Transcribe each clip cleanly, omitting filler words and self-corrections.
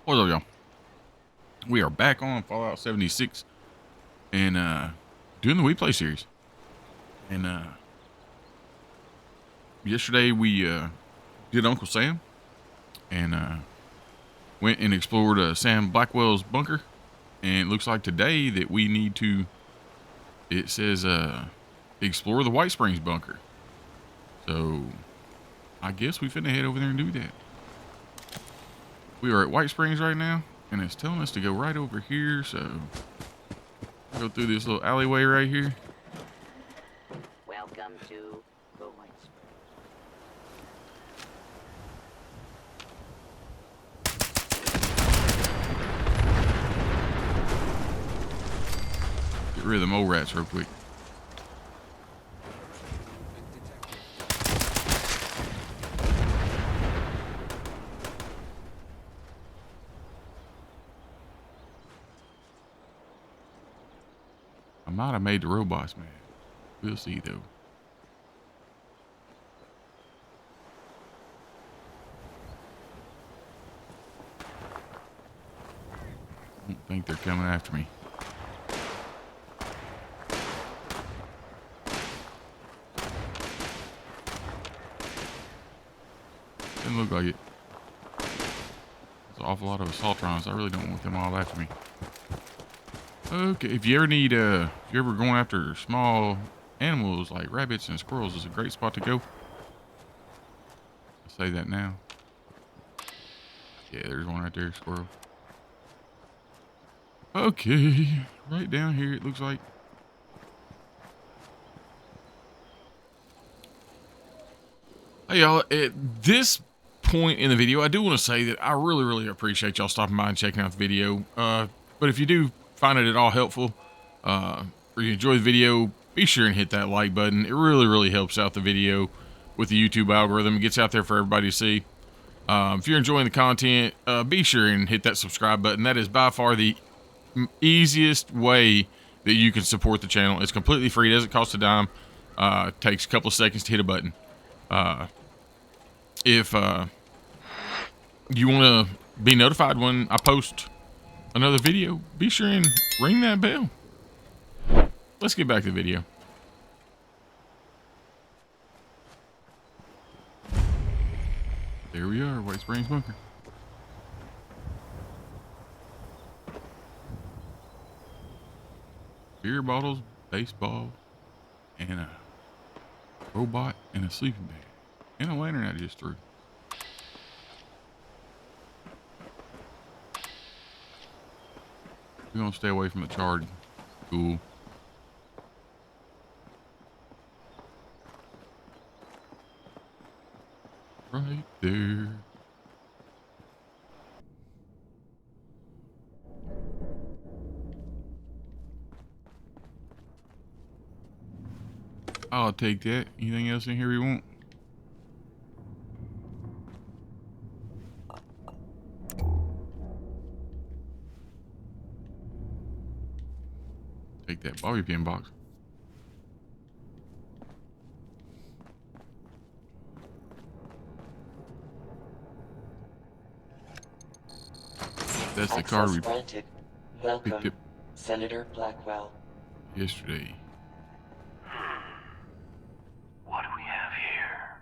What's up, y'all? We are back on Fallout 76 and doing the We Play series. And yesterday we did Uncle Sam and went and explored Sam Blackwell's bunker. And it looks like today that we need to, it says explore the White Springs bunker. So I guess we finna head over there and do that. We are at White Springs right now, and it's telling us to go right over here, so go through this little alleyway right here. Welcome to the White Springs. Get rid of the mole rats real quick. I might have made the robots mad. We'll see though. I don't think they're coming after me. Doesn't look like it. There's an awful lot of assaultrons. I really don't want them all after me. Okay, if you ever need, if you're ever going after small animals like rabbits and squirrels, is a great spot to go. I'll say that now. Yeah, there's one right there, squirrel. Okay, right down here it looks like. Hey y'all, at this point in the video, I do want to say that I really appreciate y'all stopping by and checking out the video. But if you do find it at all helpful, or you enjoy the video, be sure and hit that like button. It really helps out the video with the YouTube algorithm. It gets out there for everybody to see. If you're enjoying the content, be sure and hit that subscribe button. That is by far the easiest way that you can support the channel. It's completely free. It doesn't cost a dime. It takes a couple of seconds to hit a button. If you want to be notified when I post another video, be sure and ring that bell. Let's get back to the video. There we are, White Springs bunker. Beer bottles, baseball, and a robot, and a sleeping bag, and a lantern I just threw. We're gonna stay away from the charred. Cool. Right there. I'll take that. Anything else in here we want? Take that bobby pin box. That's the card we granted. picked up Senator Blackwell. yesterday. What do we have here?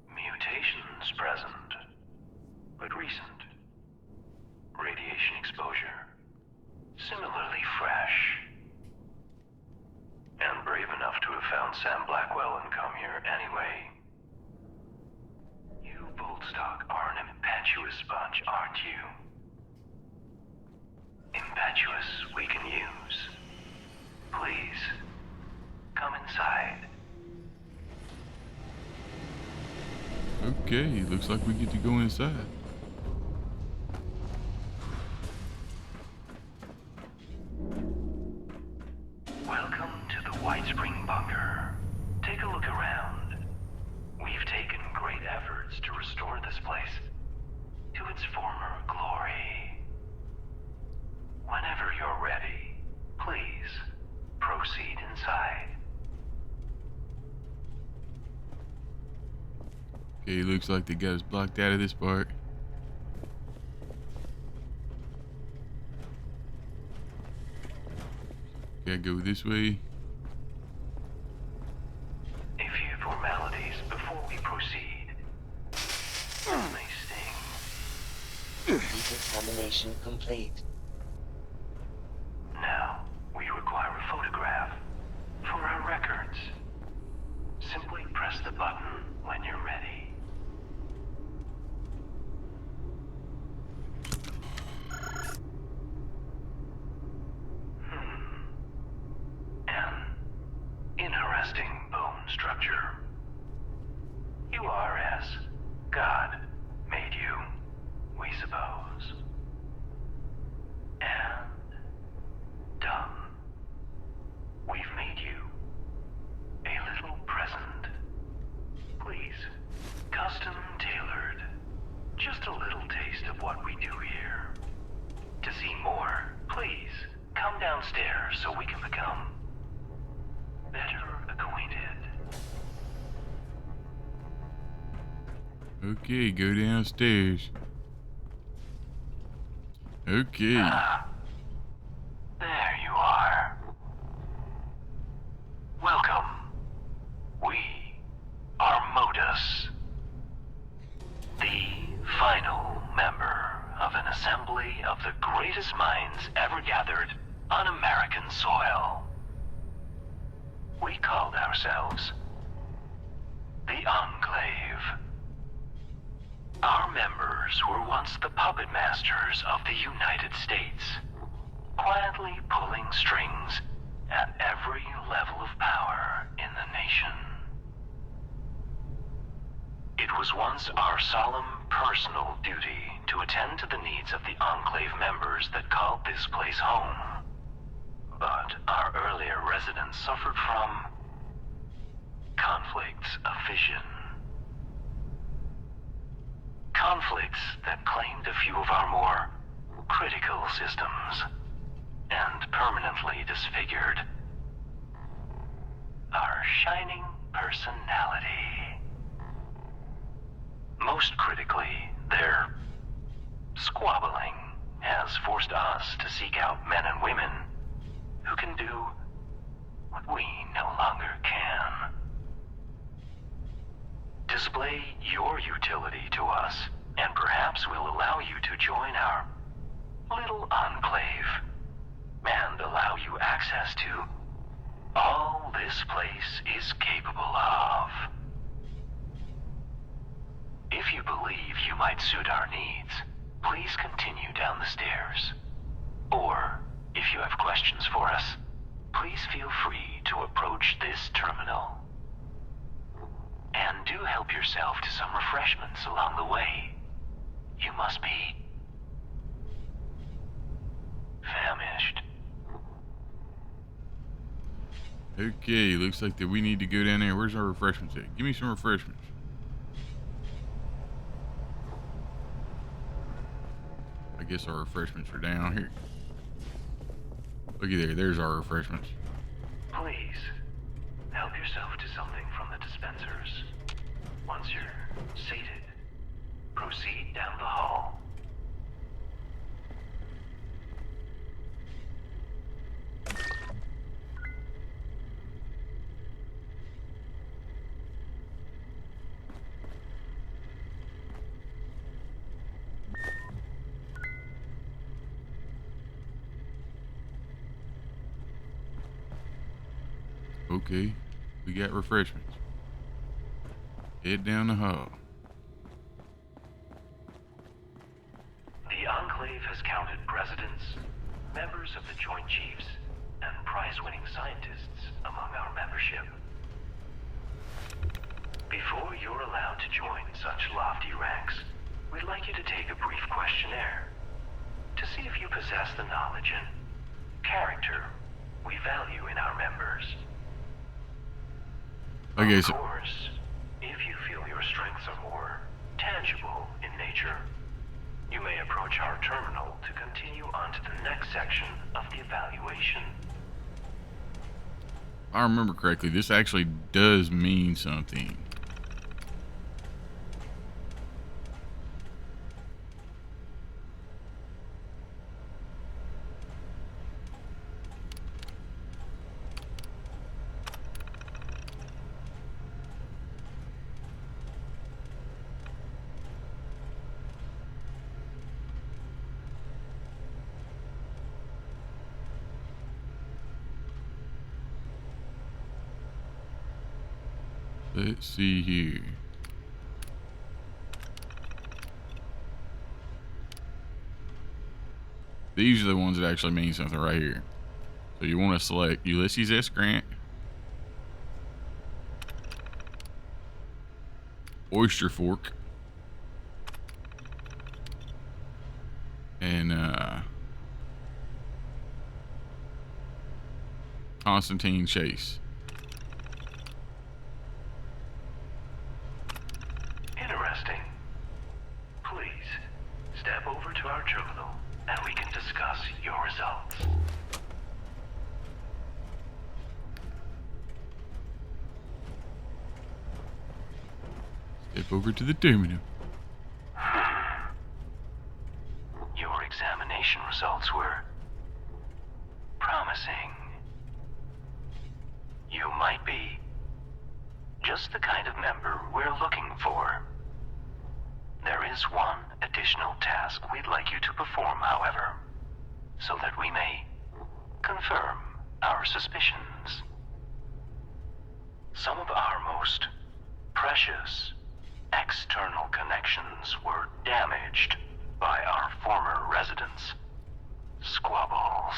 Mutations present, but recent. Radiation exposure, similarly fresh. And brave enough to have found Sam Blackwell and come here anyway. You, Boltstock, are an impetuous bunch, aren't you? Impetuous we can use. Please, come inside. Okay, looks like we get to go inside. Welcome to the White Spring bunker. Take a look around. We've taken great efforts to restore this place to its former glory. Whenever you're ready, please proceed inside. Okay, looks like they got us blocked out of this part. Okay, go this way. A few formalities before we proceed. This may sting. Decontamination complete. Now, we require a photograph for our records. Simply press the button when you're ready. An interesting bone structure. You are as God made you, we suppose. And done. We've made you a little present. Please, custom tailored. Just a little taste of what we do here. To see more, please come downstairs so we can become better acquainted. Okay, go downstairs. Okay. There you are. Welcome. We are Modus, the final member of an assembly of the greatest minds ever gathered on American soil. We called ourselves the Enclave. Our members were once the puppet masters of the United States, quietly pulling strings at every level of power in the nation. It was once our solemn personal duty to attend to the needs of the Enclave members that called this place home. But our earlier residents suffered from conflicts of vision. Conflicts that claimed a few of our more critical systems and permanently disfigured our shining personality. Most critically, their squabbling has forced us to seek out men and women who can do what we no longer can. Display your utility to us, and perhaps we'll allow you to join our little enclave and allow you access to all this place is capable of. If you believe you might suit our needs, please continue down the stairs. Or, if you have questions for us, please feel free to approach this terminal. And do help yourself to some refreshments along the way. You must be famished. Okay, looks like that we need to go down there. Where's our refreshments at? Give me some refreshments. I guess our refreshments are down here. Looky there, there's our refreshments. Please, help yourself to something from the dispensers. Once you're sated, proceed down the hall. Okay, we got refreshments. Head down the hall. The Enclave has counted presidents, members of the Joint Chiefs, and prize-winning scientists among our membership. Before you're allowed to join such lofty ranks, we'd like you to take a brief questionnaire to see if you possess the knowledge and character we value in our members. Okay, Of so course, if you feel your strengths are more tangible in nature, you may approach our terminal to continue on to the next section of the evaluation. if I remember correctly, this actually does mean something. Let's see here. These are the ones that actually mean something right here. So you want to select Ulysses S. Grant, Oyster Fork, and Constantine Chase. Interesting. Please, step over to our terminal and we can discuss your results. Step over to the terminal. Your examination results were promising. You might be just the kind of member we're looking for. There is one additional task we'd like you to perform, however, so that we may confirm our suspicions. Some of our most precious external connections were damaged by our former residents' squabbles,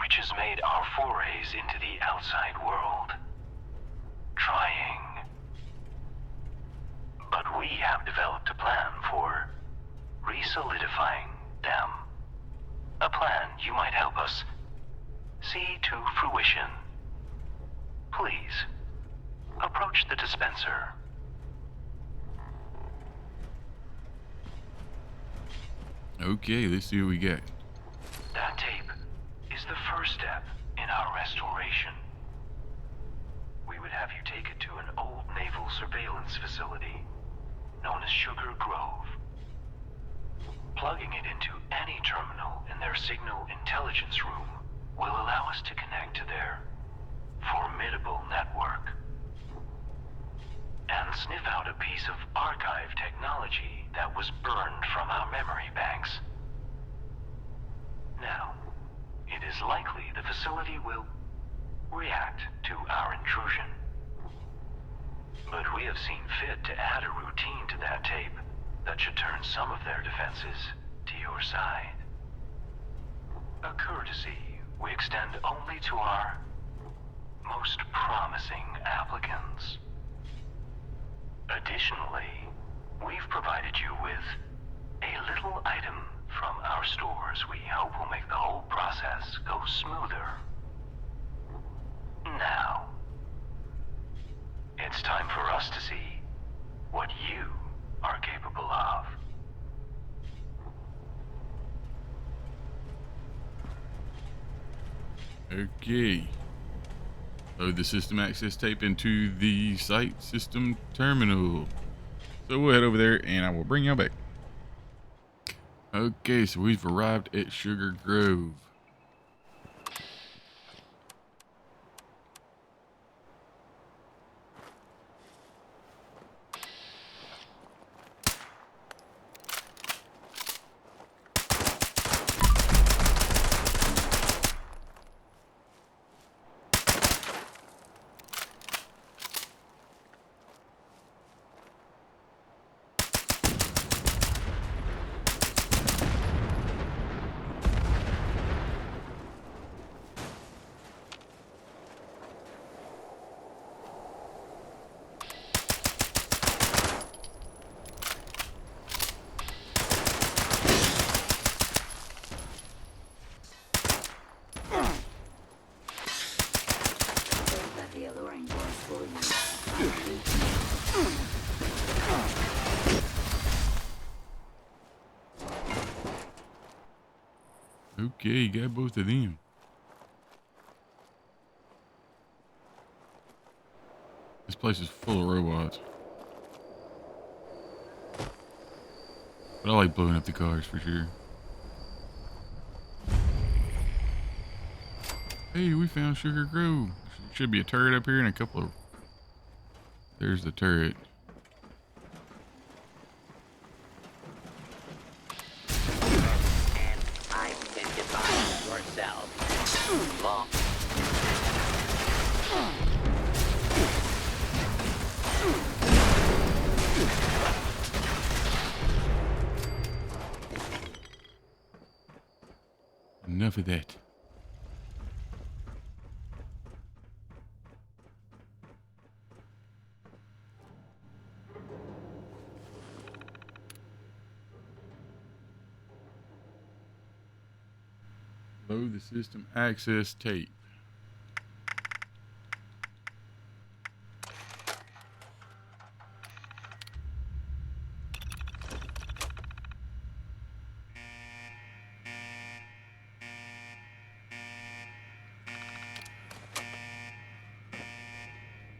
which has made our forays into the outside world trying. But we have developed a plan for re-solidifying them. A plan you might help us see to fruition. Please, approach the dispenser. Okay, let's see what we got. That tape is the first step in our restoration. We would have you take it to an old naval surveillance facility known as Sugar Grove. Plugging it into any terminal in their signal intelligence room will allow us to connect to their formidable network and sniff out a piece of archive technology that was burned from our memory banks. Now, it is likely the facility will react to our intrusion. But we have seen fit to add a routine to that tape that should turn some of their defenses to your side. A courtesy we extend only to our most promising applicants. Additionally, we've provided you with a little item from our stores we hope will make the whole process go smoother. Now, it's time for us to see what you are capable of. Okay. Load the system access tape into the site system terminal. So we'll head over there and I will bring y'all back. Okay, so we've arrived at Sugar Grove. Okay, got both of them. This place is full of robots. But I like blowing up the cars for sure. Hey, we found Sugar Grove. Should be a turret up here and a couple of... There's the turret. enough of that. Load the system access tape.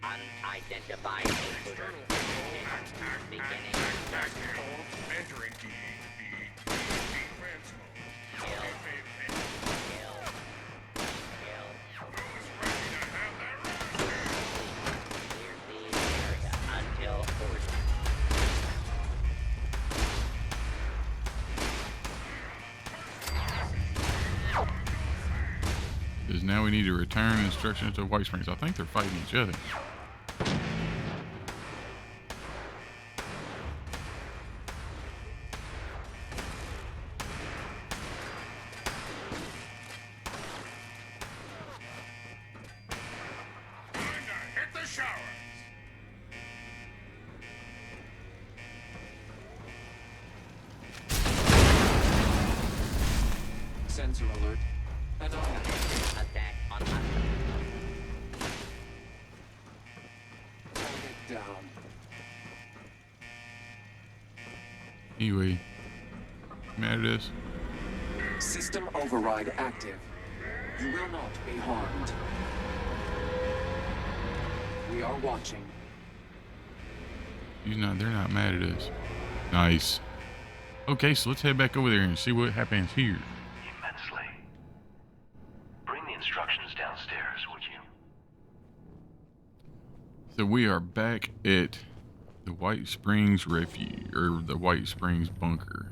Unidentified intruder. Beginning search. Entering defense mode. Kill. Kill. Who's ready to have their Clear the area until ordered. Because now we need to return instructions to White Springs. I think they're fighting each other. hit the showers? Sensor alert. Attack on us. Target down. Anyway, mad at us. System override active. You will not be harmed. We are watching. They're not mad at us. Nice. Okay, so let's head back over there and see what happens here. Immensely. Bring the instructions downstairs, would you? So we are back at the White Springs Refuge, or the White Springs Bunker.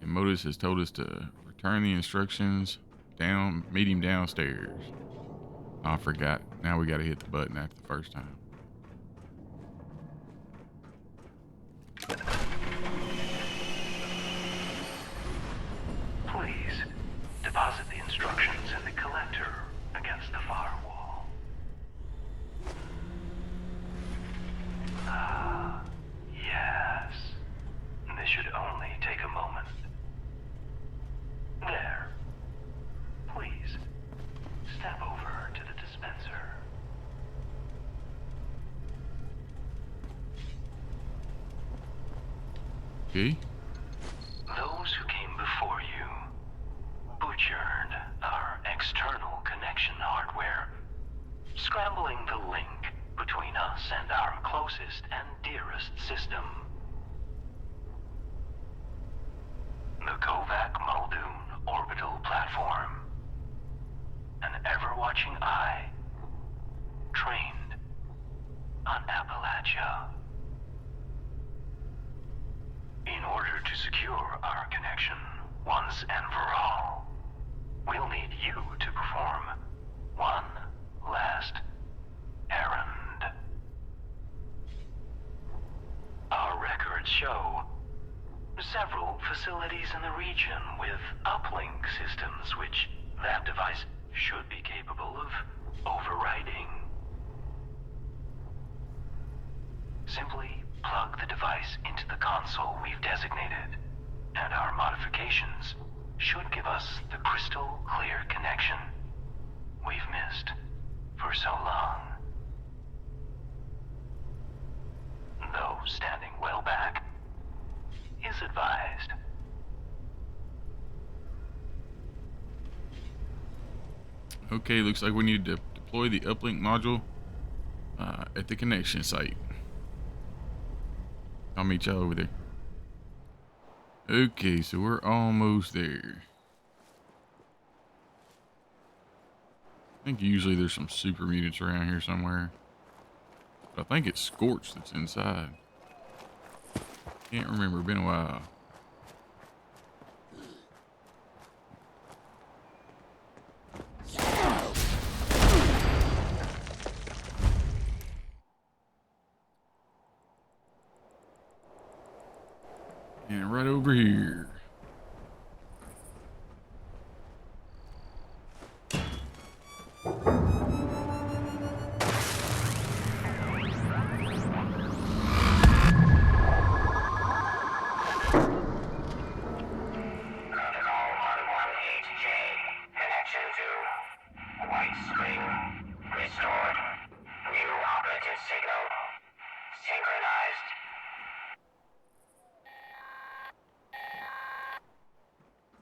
And Modus has told us to return the instructions down, meet him downstairs. Oh, I forgot. Now we gotta hit the button after the first time. Please, deposit the instructions in the collector against the firewall. Ah, yes. This should only take a moment. There. Please, step over to the dispenser. Okay. Those who came before you butchered our external connection hardware, scrambling the link between us and our closest and dearest system. The Kovac Muldoon orbital platform. An ever-watching eye, trained on Appalachia. In order to secure our connection once and for all, we'll need you to perform one last errand. Our records show several facilities in the region with uplink systems which that device should be capable of overriding. Simply plug the device into the console we've designated, and our modifications should give us the crystal clear connection we've missed for so long. Though standing well back is advised. Okay, looks like we need to deploy the uplink module at the connection site. I'll meet y'all over there. Okay, so we're almost there. I think usually there's some super mutants around here somewhere. But I think it's Scorch that's inside. Can't remember, been a while. And right over here. Protocol 118J. Connection to White Spring restored. New operative signal synchronized.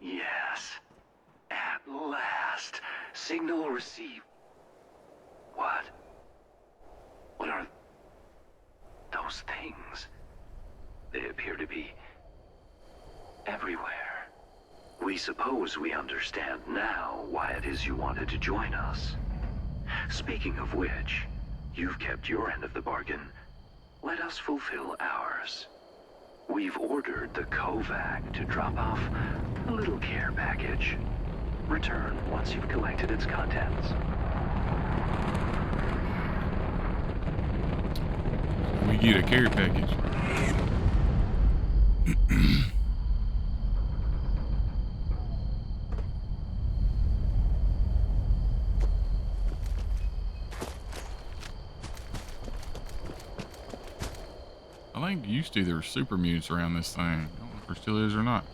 Yes. At last. Signal received. What? What are those things? They appear to be everywhere. We suppose we understand now why it is you wanted to join us. Speaking of which, you've kept your end of the bargain. Let us fulfill ours. We've ordered the Kovac to drop off a little care package. Return once you've collected its contents. We get a care package. I think used to there were super mutants around this thing. I don't know if there still is or not.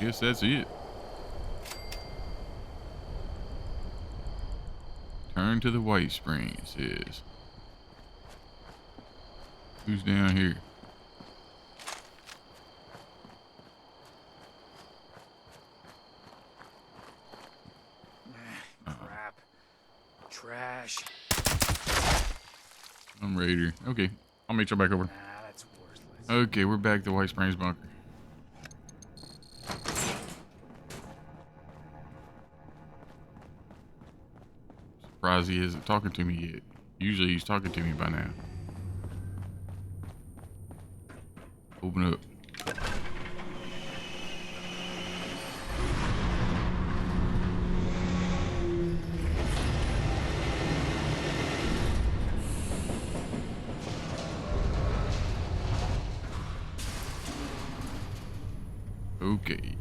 Guess that's it. Turn to the White Spring, it says. Who's down here? Crap. Trash. I'm Raider. Okay, I'll meet you back over. Nah, that's worthless. Okay, we're back to White Springs bunker. Surprised he isn't talking to me yet. Usually he's talking to me by now. Open up. Okay.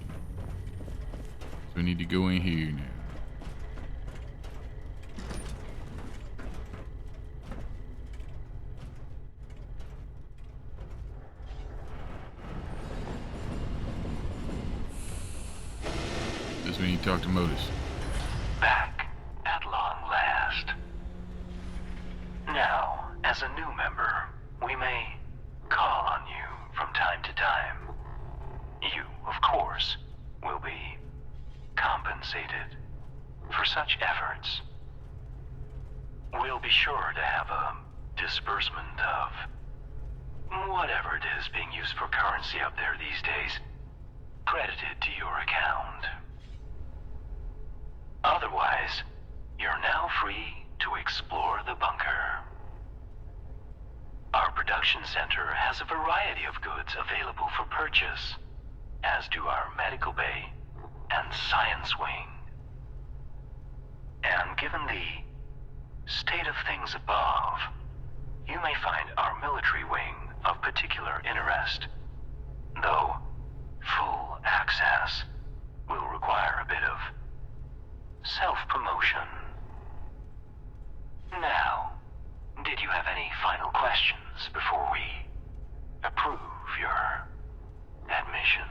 So we need to go in here now. This we need to talk to Modus. Back at long last. Now, as a new member, we may call on you from time to time. You, of course, will be compensated for such efforts. We'll be sure to have a disbursement of whatever it is being used for currency up there these days credited to your account. Otherwise, you're now free to explore the bunker. Our production center has a variety of goods available for purchase, as do our medical bay and science wing. And given the state of things above, you may find our military wing of particular interest, though full access will require a bit of self-promotion. Now, did you have any final questions before we approve your admission?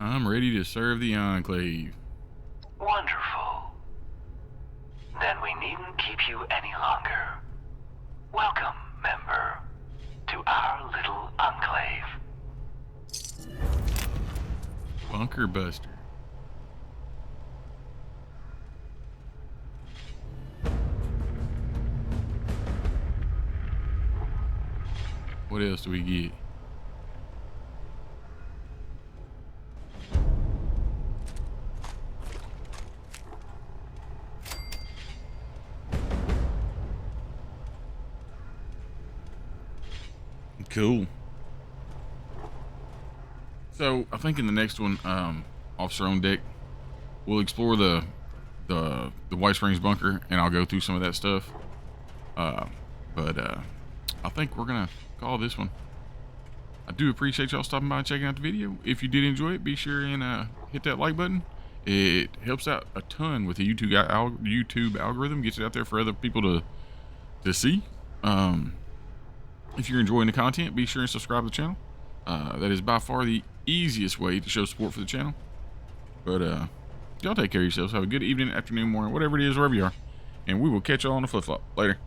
I'm ready to serve the Enclave. Wonderful. Then we needn't keep you any longer. Welcome, member, to our little enclave. Bunker Buster. What else do we get? Cool. So I think in the next one, Officer on Deck, we'll explore the White Springs bunker, and I'll go through some of that stuff. But I think we're gonna call this one. I do appreciate y'all stopping by and checking out the video. If you did enjoy it, be sure and hit that like button. It helps out a ton with the YouTube algorithm, gets it out there for other people to see. If you're enjoying the content, be sure and subscribe to the channel. That is by far the easiest way to show support for the channel. But y'all take care of yourselves. Have a good evening, afternoon, morning, whatever it is, wherever you are. And we will catch y'all on the flip-flop. Later.